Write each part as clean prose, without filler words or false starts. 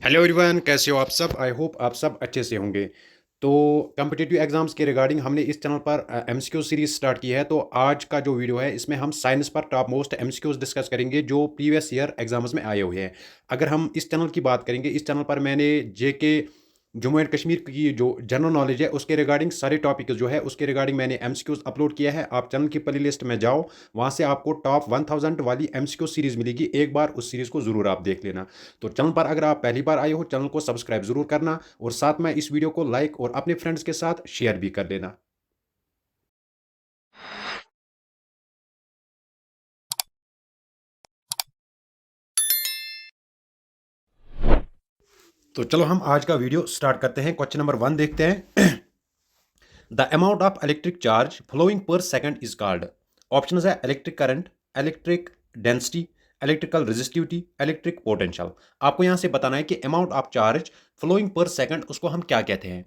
Hello everyone, कैसे हो आप सब। आई होप आप सब अच्छे से होंगे। तो कम्पिटिटिव एग्जाम्स के रिगार्डिंग हमने इस चैनल पर एमसीक्यू सीरीज स्टार्ट की है। तो आज का जो वीडियो है इसमें हम साइंस पर टॉप मोस्ट एमसीक्यूज डिस्कस करेंगे जो प्रीवियस ईयर एग्जाम्स में आए हुए हैं। अगर हम इस चैनल की बात करेंगे, इस चैनल पर मैंने जेके जम्मू एंड कश्मीर की जो जनरल नॉलेज है उसके रिगार्डिंग सारे टॉपिक जो है उसके रिगार्डिंग मैंने एमसीक्यूज अपलोड किया है। आप चैनल की प्ले लिस्ट में जाओ, वहाँ से आपको टॉप 1000 वाली एमसीक्यू सीरीज मिलेगी। एक बार उस सीरीज को ज़रूर आप देख लेना। तो चैनल पर अगर आप पहली बार आए हो, चैनल को सब्सक्राइब जरूर करना और साथ में इस वीडियो को लाइक और अपने फ्रेंड्स के साथ शेयर भी कर देना। तो चलो हम आज का वीडियो स्टार्ट करते हैं। क्वेश्चन नंबर 1 देखते हैं। The amount of electric charge flowing per second is called. Option है electric current, electric density, electrical resistivity, electric potential. आपको यहां से बताना है कि amount of charge flowing per second उसको हम क्या कहते हैं।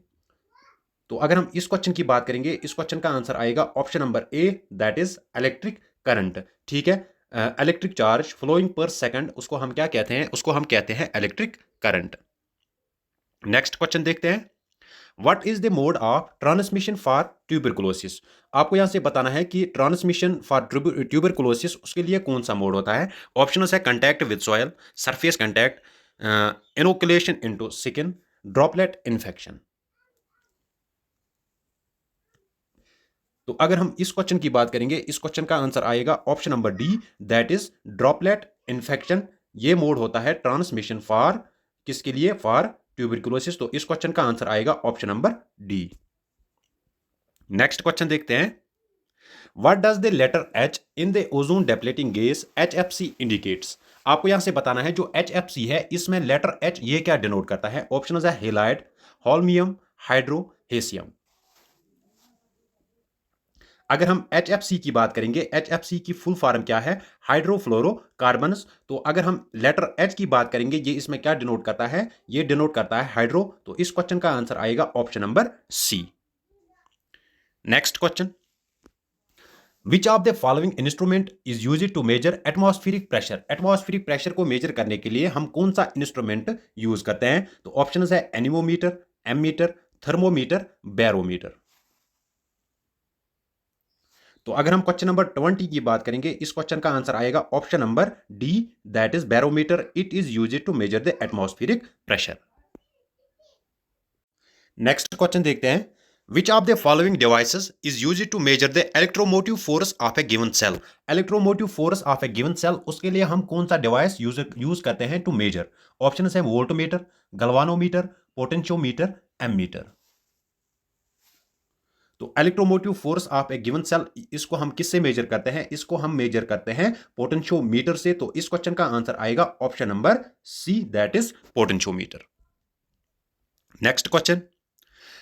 तो अगर हम इस क्वेश्चन की बात करेंगे, इस क्वेश्चन का आंसर आएगा option number A, that is electric current. ठीक है, electric charge flowing per second उसको हम क्या कहते हैं, उसको हम कहते हैं इलेक्ट्रिक करंट। नेक्स्ट क्वेश्चन देखते हैं। What is the mode of transmission for tuberculosis. आपको यहां से बताना है कि ट्रांसमिशन फॉर ट्यूबरकुलोसिस उसके लिए कौन सा मोड होता है। ऑप्शन है contact with soil, surface contact, inoculation into skin, droplet infection. तो अगर हम इस क्वेश्चन की बात करेंगे, इस क्वेश्चन का आंसर आएगा option number D, that is droplet infection. ये मोड होता है ट्रांसमिशन फॉर, किसके लिए, फॉर ट्यूबरकुलोसिस। तो इस क्वेश्चन का आंसर आएगा option number D. Next question देखते हैं। What does the letter H in the ozone depleting gas HFC indicates. आपको यहां से बताना है जो HFC है इसमें लेटर एच ये क्या डिनोट करता है। ऑप्शन है हेलाइड, होल्मियम, हाइड्रो, हेसियम। अगर हम HFC की बात करेंगे, HFC की फुल फॉर्म क्या है, हाइड्रोफ्लोरोकार्बन्स। तो अगर हम लेटर H की बात करेंगे, ये इसमें क्या डिनोट करता है, ये डिनोट करता है हाइड्रो। तो इस क्वेश्चन का आंसर आएगा option number C. Next question. Which of the following instrument is use to measure atmospheric pressure. Atmospheric pressure को मेजर करने के लिए हम कौन सा इंस्ट्रूमेंट यूज करते हैं। तो ऑप्शन है एनीमोमीटर, एमीटर, थर्मोमीटर, बैरोमीटर। तो अगर हम क्वेश्चन नंबर 20 की बात करेंगे, इस क्वेश्चन का आंसर आएगा option number D, that is barometer. It is used to measure the atmospheric pressure. Next question देखते हैं। Which of the following devices is used to measure the electromotive force of a given cell. Electromotive force of a given cell, उसके लिए हम कौन सा device use करते हैं to measure. Option है वोल्टमीटर, गल्वानोमीटर, पोटेंशियोमीटर, एमीटर। तो electromotive force of a given cell, इसको हम किससे मेजर करते हैं, इसको हम मेजर करते हैं पोटेंशियोमीटर से। तो इस क्वेश्चन का आंसर आएगा option number C, that is potentiometer. Next question.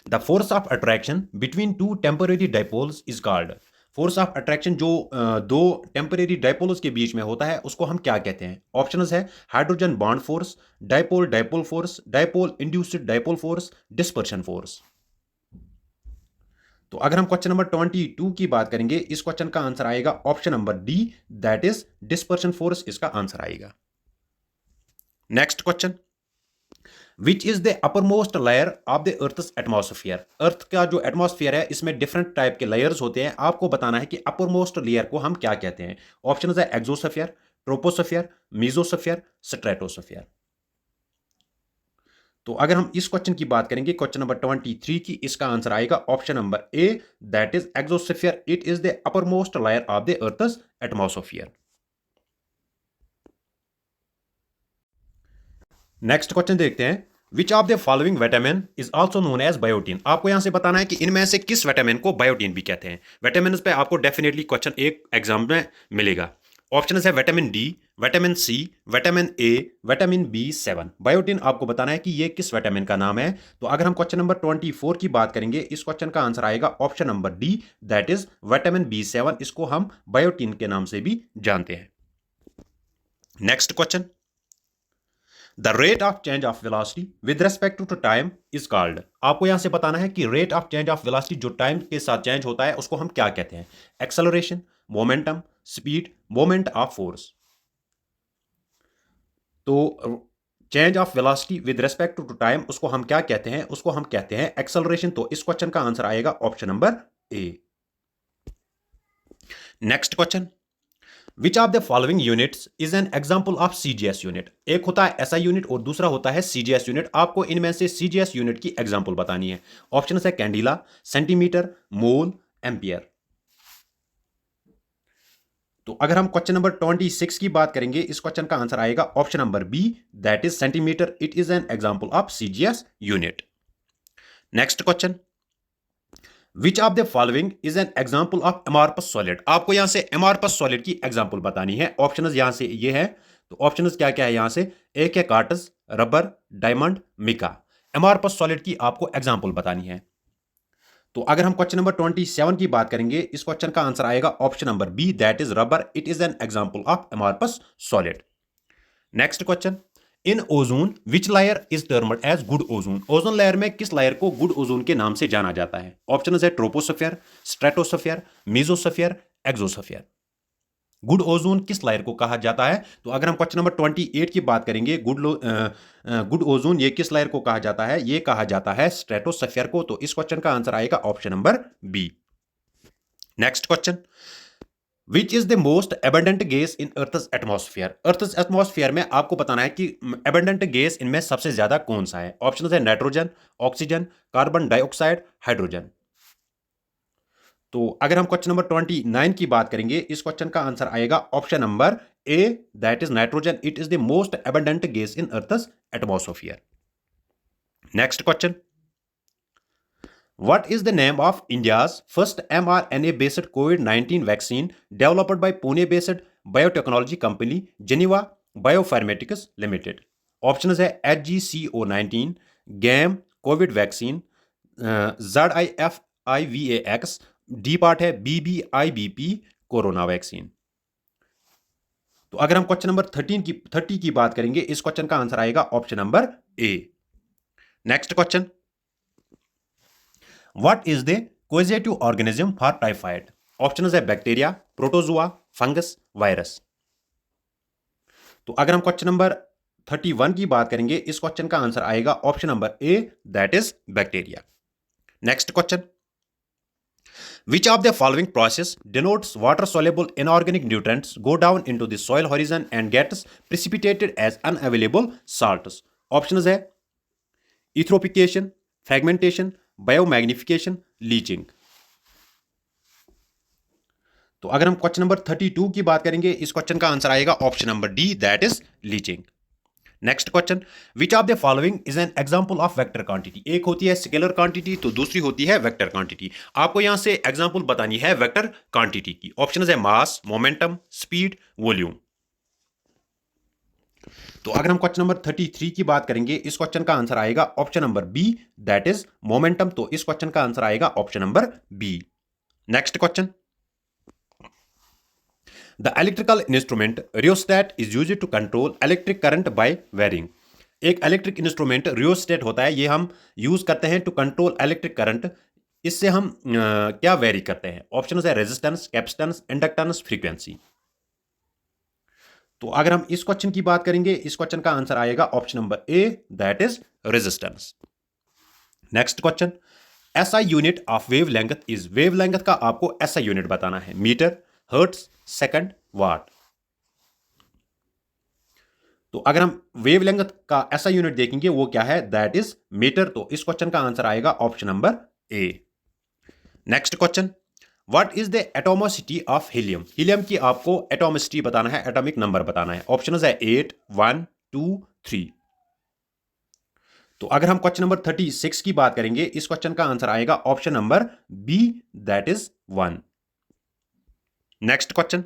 The force of attraction between two temporary dipoles is called. Force of attraction जो दो टेम्पररी डाइपोल्स के बीच में होता है उसको हम क्या कहते हैं। ऑप्शन है hydrogen bond force, dipole dipole force, dipole induced dipole force, dispersion force. तो अगर हम क्वेश्चन नंबर 22 की बात करेंगे, इस क्वेश्चन का आंसर आएगा option number D, that is dispersion force, इसका आंसर आएगा। Next question. Which is the upper most layer of the earth atmosphere. Earth का जो एटमॉस्फेयर है इसमें डिफरेंट टाइप के लेयर्स होते हैं। आपको बताना है कि अपर मोस्ट लेयर को हम क्या कहते हैं। ऑप्शन है एक्सोस्फेयर, ट्रोपोस्फेयर, मीजोस्फेयर, स्ट्रेटोस्फेयर। तो अगर हम इस क्वेश्चन की बात करेंगे, क्वेश्चन नंबर 23 की, इसका आंसर आएगा option number A, that is exosphere. It is the upper most layer of the earth atmosphere. Next question देखते हैं। Which of the following vitamin is also known as biotin. आपको यहां से बताना है कि इनमें से किस विटामिन को बायोटीन भी कहते हैं। विटामिन पे आपको डेफिनेटली क्वेश्चन एक एग्जाम में मिलेगा। ऑप्शन है vitamin D, vitamin C, vitamin A, vitamin B7। Biotin आपको बताना है कि ये किस विटामिन का नाम है। तो अगर हम क्वेश्चन नंबर 24 की बात करेंगे, इस क्वेश्चन का आंसर आएगा option number D, that is vitamin B7। इसको हम बायोटीन के नाम से भी जानते हैं। Next question. The rate of change of velocity with respect to time is called. आपको यहां से बताना है कि rate of change of velocity जो टाइम के साथ चेंज होता है उसको हम क्या कहते हैं। Acceleration, momentum, speed, moment of force. तो change of velocity with respect to time, उसको हम क्या कहते हैं? उसको हम कहते हैं एक्सेलरेशन। तो इस क्वेश्चन का आंसर आएगा option number A. Next question, which of the following units is an example of CGS unit? एक होता है एसआई यूनिट और दूसरा होता है सीजीएस यूनिट। आपको इनमें से सीजीएस यूनिट की एग्जाम्पल बतानी है। ऑप्शन है कैंडिला, सेंटीमीटर, मोल, एम्पियर। तो अगर हम क्वेश्चन नंबर 26 की बात करेंगे, इस क्वेश्चन का आंसर आएगा option number B, that is centimetre. It is an example of CGS unit. Next question, which of the following is an example of amorphous solid? आपको यहां से एमॉर्फस सॉलिड की एग्जाम्पल बतानी है। ऑप्शन यहां से ये है, तो ऑप्शन क्या क्या है यहां से? एक है quartz, rubber, diamond, mica. Amorphous solid की आपको एग्जाम्पल बतानी है। तो अगर हम क्वेश्चन नंबर 27 की बात करेंगे, इस क्वेश्चन का आंसर आएगा option number B, that is rubber. It is an example of amorphous solid. Next question, in ozone which layer is termed as good ozone? Ozone layer में किस लेयर को good ozone के नाम से जाना जाता है? ऑप्शन है troposphere, stratosphere, mesosphere, exosphere. Good ozone किस लेयर को कहा जाता है? तो अगर हम क्वेश्चन नंबर 28 की बात करेंगे, गुड ओजोन ये किस लेयर को कहा जाता है? ये कहा जाता है स्ट्रेटोस्फीयर को। तो इस क्वेश्चन का आंसर आएगा option number B. Next question, which is the most abundant gas in earth's atmosphere? Earth's atmosphere में आपको बताना है कि एबंडेंट गैस इनमें सबसे ज्यादा कौन सा है? ऑप्शन है nitrogen, oxygen, carbon dioxide, hydrogen. तो अगर हम क्वेश्चन नंबर 29 की बात करेंगे, इस क्वेश्चन का आंसर आएगा option number A, that is nitrogen. It is the most abundant gas in earth's atmosphere. Next question, what is the name of India's first mRNA based COVID-19 vaccine developed by Pune based biotechnology company Geneva Biopharmaceuticals Limited? Options है HGCO19, GAM COVID vaccine, ZIFIVAX, D part है BBIBP corona vaccine. तो अगर हम question number 30 की बात करेंगे, इस question का आंसर आएगा option number A. Next question, what is the causative organism for typhoid? Option है बैक्टीरिया, प्रोटोजुआ, फंगस, वायरस। तो अगर हम क्वेश्चन नंबर 31 की बात करेंगे, इस क्वेश्चन का आंसर आएगा option number A, that is bacteria. Next question, which of the following process denotes water soluble inorganic nutrients go down into the soil horizon and gets precipitated as unavailable salts? Options है eutrophication, fragmentation, biomagnification, leaching। तो अगर हम question number 32 की बात करेंगे, इस question का answer आएगा option number D, that is leaching. Next question, which of the following is an example of vector quantity? एक होती है स्केलर क्वांटिटी, तो दूसरी होती है वेक्टर क्वांटिटी। आपको यहां से एग्जाम्पल बतानी है वेक्टर क्वांटिटी की। ऑप्शन है मास, मोमेंटम, स्पीड, वॉल्यूम। तो अगर हम क्वेश्चन नंबर 33 की बात करेंगे, इस क्वेश्चन का आंसर आएगा option number B, that is momentum. तो इस क्वेश्चन का आंसर आएगा option number B. Next question, The electrical instrument rheostat is used to control electric current by varying। एक इलेक्ट्रिक इंस्ट्रूमेंट रियोस्टेट होता है, ये हम यूज करते हैं टू कंट्रोल इलेक्ट्रिक करंट। इससे हम क्या वेरी करते हैं? ऑप्शन है रेजिस्टेंस, कैपेसिटेंस, इंडक्टेंस, फ्रीक्वेंसी। तो अगर हम इस क्वेश्चन की बात करेंगे, इस क्वेश्चन का आंसर आएगा option number A, that is resistance. Next question, SI unit of wave length is? Wave length का आपको एसआई यूनिट बताना है। मीटर, हर्ट्ज, सेकंड, वाट। तो अगर हम वेव लेंथ का ऐसा यूनिट देखेंगे, वो क्या है? That is meter. तो इस क्वेश्चन का आंसर आएगा option number A. Next question, what is the atomicity of helium? Helium की आपको एटोमिसिटी बताना है, एटॉमिक नंबर बताना है। ऑप्शन है 8, 1, 2, 3। तो अगर हम क्वेश्चन नंबर 36 की बात करेंगे, इस क्वेश्चन का आंसर आएगा option number B, that is 1। Next question,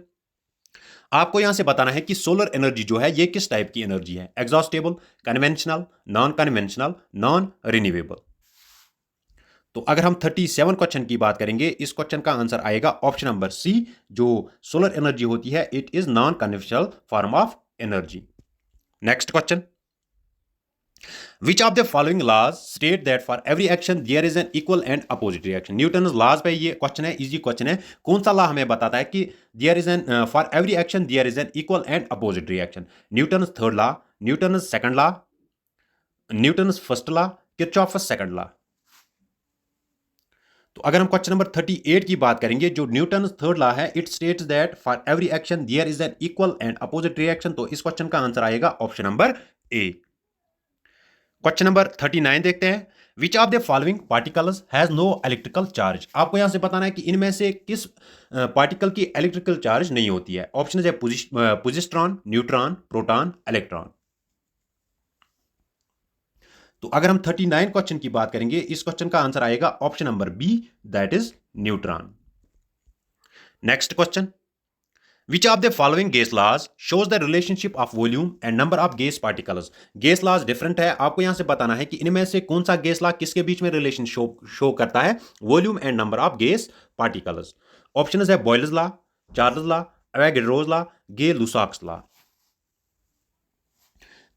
आपको यहां से बताना है कि सोलर एनर्जी जो है ये किस टाइप की एनर्जी है? Exhaustible, conventional, non conventional, non renewable. तो अगर हम 37 क्वेश्चन की बात करेंगे, इस क्वेश्चन का आंसर आएगा ऑप्शन नंबर सी, जो सोलर एनर्जी होती है it is non conventional form of energy. Next question, Which of the following laws state that for every action there is an equal and opposite reaction? Newton laws पे ये question है, easy question है। कौन सा law हमें बताता है कि there is an for every action there is an equal and opposite reaction? Newton third law, Newton second law, Newton's first law, Kirchhoff's second law. तो अगर हम क्वेश्चन नंबर 38 की बात करेंगे, जो न्यूटन थर्ड लॉ है, it states that for every action there is an equal and opposite reaction. तो इस क्वेश्चन का आंसर आएगा option number A. Question number 39 देखते हैं। Which of the following particles has no electrical charge. आपको यहां से बताना है कि इनमें से किस पार्टिकल की इलेक्ट्रिकल चार्ज नहीं होती है। ऑप्शन है पोजिस्ट्रॉन, न्यूट्रॉन, प्रोटॉन, इलेक्ट्रॉन। तो अगर हम 39 क्वेश्चन की बात करेंगे, इस क्वेश्चन का आंसर आएगा option number B, that is neutron. Next question. Which of the following gas laws shows the relationship of volume and number of gas particles? Gas laws different है, आपको यहां से बताना है कि इनमें से कौन सा गैस लॉ किसके बीच में रिलेशन शो करता है, volume and number of gas particles. Option है Boyle's law, Charles law, Avogadro's law, Gay Lussac's law.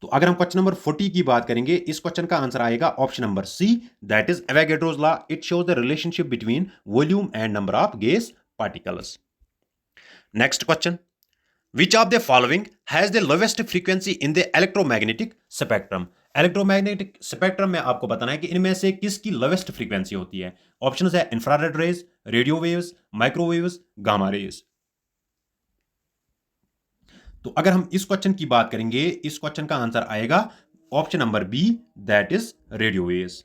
तो अगर हम क्वेश्चन नंबर 40 की बात करेंगे, इस क्वेश्चन का आंसर आएगा option number C, that is Avogadro's law. It shows the relationship between volume and number of gas particles. Next question. Which of the following has the lowest frequency in the electromagnetic spectrum? Electromagnetic spectrum में आपको बताना है कि इनमें से किसकी lowest frequency होती है। ऑप्शन है infrared rays, radio waves, microwaves, gamma rays. तो अगर हम इस क्वेश्चन की बात करेंगे, इस क्वेश्चन का आंसर आएगा option number B, that is radio waves.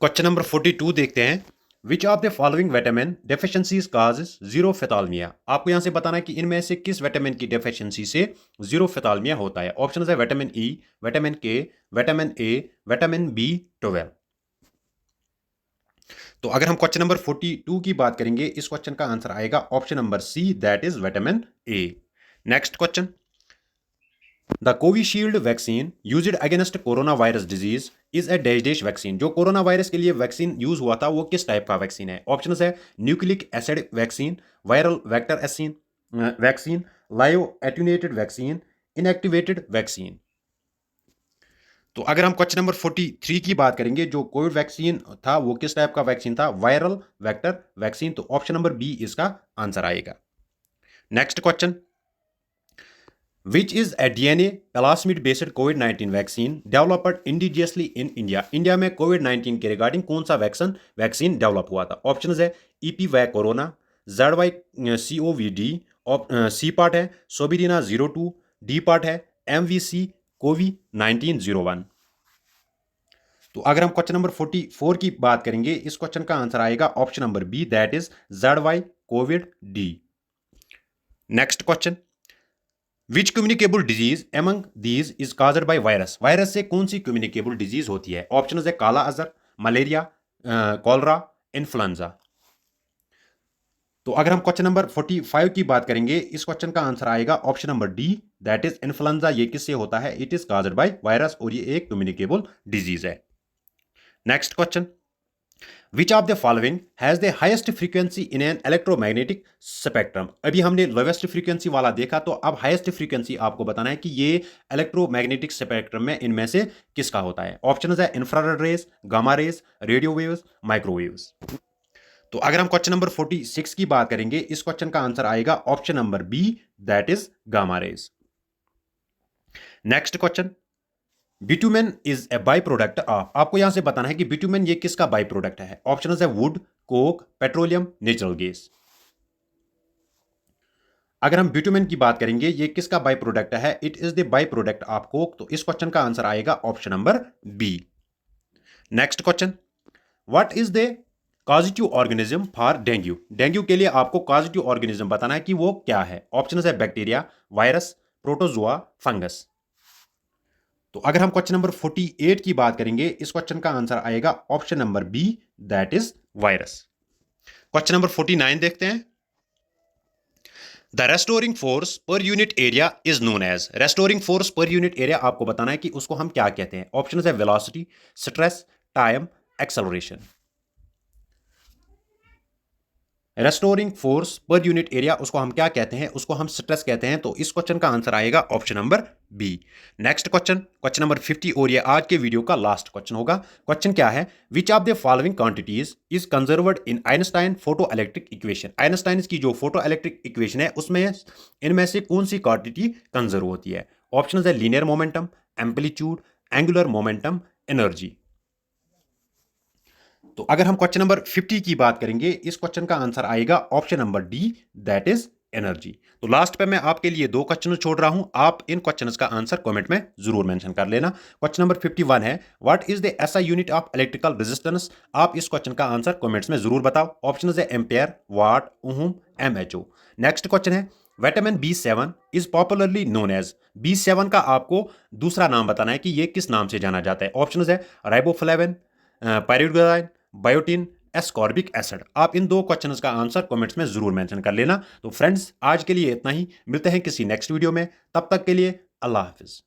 Question number 42 देखते हैं। Which of the following vitamin deficiencies causes xerophthalmia. आपको यहां से बताना है कि इनमें से किस विटामिन की डेफिशिएंसी से जीरोफेथालमिया होता है। ऑप्शन है विटामिन ई, विटामिन के, विटामिन ए, विटामिन B12। तो अगर हम क्वेश्चन नंबर 42 की बात करेंगे, इस क्वेश्चन का आंसर आएगा option number C, that is vitamin A. Next question. The Covishield vaccine used against corona virus disease is a dash vaccine. जो कोरोना वायरस के लिए वैक्सीन यूज हुआ था वो किस टाइप का वैक्सीन है। ऑप्शन है nucleic acid vaccine, viral vector vaccine, live attenuated vaccine, inactivated vaccine. तो अगर हम क्वेश्चन नंबर 43 की बात करेंगे, जो कोविड वैक्सीन था वो किस टाइप का वैक्सीन था, वायरल वेक्टर वैक्सीन। तो ऑप्शन नंबर बी इसका आंसर आएगा। Next question. Which is a DNA plasmid based COVID-19 vaccine developed indigenously in India? India में COVID-19 के रिगार्डिंग कौन सा वैक्सीन डेवलप हुआ था। ऑप्शन है ईपी वाई कोरोना, ZY-CoV-D, सी पार्ट है सोबिरिना 02, डी पार्ट है MVC COVID-19-01। तो अगर हम क्वेश्चन नंबर 44 की बात करेंगे, इस क्वेश्चन का आंसर आएगा option number B, that is ZY-COVID-D। Next question. Which communicable disease among these is caused by virus. Virus से कौन सी कम्युनिकेबल डिजीज होती है। ऑप्शन है काला अजहर, मलेरिया, कॉलरा, इन्फ्लुएंजा। तो अगर हम क्वेश्चन नंबर 45 की बात करेंगे, इस क्वेश्चन का आंसर आएगा option number D, that is influenza. ये किससे होता है, it is caused by virus और ये एक कम्युनिकेबल डिजीज है। Next question. Which of the following has the highest frequency in an electromagnetic spectrum? अभी हमने लोवेस्ट फ्रीक्वेंसी वाला देखा, तो अब हाईएस्ट फ्रीक्वेंसी आपको बताना है कि ये इलेक्ट्रोमैग्नेटिक स्पेक्ट्रम में इनमें से किसका होता है। ऑप्शन है infrared rays, gamma rays, radio waves, microwaves. तो अगर हम क्वेश्चन नंबर 46 की बात करेंगे, इस क्वेश्चन का आंसर आएगा option number B, that is gamma rays. Next question. Bitumen is a by product of. आपको यहां से बताना है कि बिटुमेन ये किसका बाई प्रोडक्ट है। ऑप्शन है wood, coke, petroleum, natural gas. अगर हम बिटुमेन की बात करेंगे, ये किसका बाई प्रोडक्ट है, it is the by product of coke. तो इस क्वेश्चन का आंसर आएगा option number B. Next question. What is the causative organism for dengue. Dengue के लिए आपको कॉजिटिव ऑर्गेनिज्म बताना है कि वो क्या है। ऑप्शन है बैक्टीरिया, वायरस, प्रोटोजोआ, फंगस। तो अगर हम क्वेश्चन नंबर 48 की बात करेंगे, इस क्वेश्चन का आंसर आएगा option number B, that is virus. Question number 49 देखते हैं। The restoring force per unit area is known as. Restoring force per unit area आपको बताना है कि उसको हम क्या कहते हैं। ऑप्शन है velocity, stress, time, acceleration. Restoring force per unit area उसको हम क्या कहते हैं, उसको हम स्ट्रेस कहते हैं। तो इस क्वेश्चन का आंसर आएगा option number B. Next question, question number 50, और ये आज के वीडियो का लास्ट क्वेश्चन होगा। क्वेश्चन क्या है, विच of the following quantities is conserved in Einstein photo electric equation. Einstein की जो फोटो इलेक्ट्रिक इक्वेशन है उसमें इनमें से कौन सी क्वांटिटी कंजर्व होती है। ऑप्शन है linear momentum, amplitude, angular momentum energy. तो अगर हम क्वेश्चन नंबर 50 की बात करेंगे, इस क्वेश्चन का आंसर आएगा option number D, that is energy. तो लास्ट पे मैं आपके लिए 2 क्वेश्चन छोड़ रहा हूं, आप इन क्वेश्चंस का आंसर कमेंट में जरूर मेंशन कर लेना। क्वेश्चन नंबर 51 है, what is the SI unit of electrical resistance. आप इस क्वेश्चन का आंसर कमेंट्स में जरूर बताओ। ऑप्शन है ampere, watt, ohm, M H O. Next question है, vitamin B7 is popularly known as. B7 का आपको दूसरा नाम बताना है कि ये किस नाम से जाना जाता है। ऑप्शन है राइबोफ्लेविन, पायरिडोजाइन, बायोटिन, एस्कॉर्बिक एसिड। आप इन 2 क्वेश्चंस का आंसर कमेंट्स में जरूर मेंशन कर लेना। तो फ्रेंड्स, आज के लिए इतना ही, मिलते हैं किसी नेक्स्ट वीडियो में, तब तक के लिए अल्लाह हाफिज।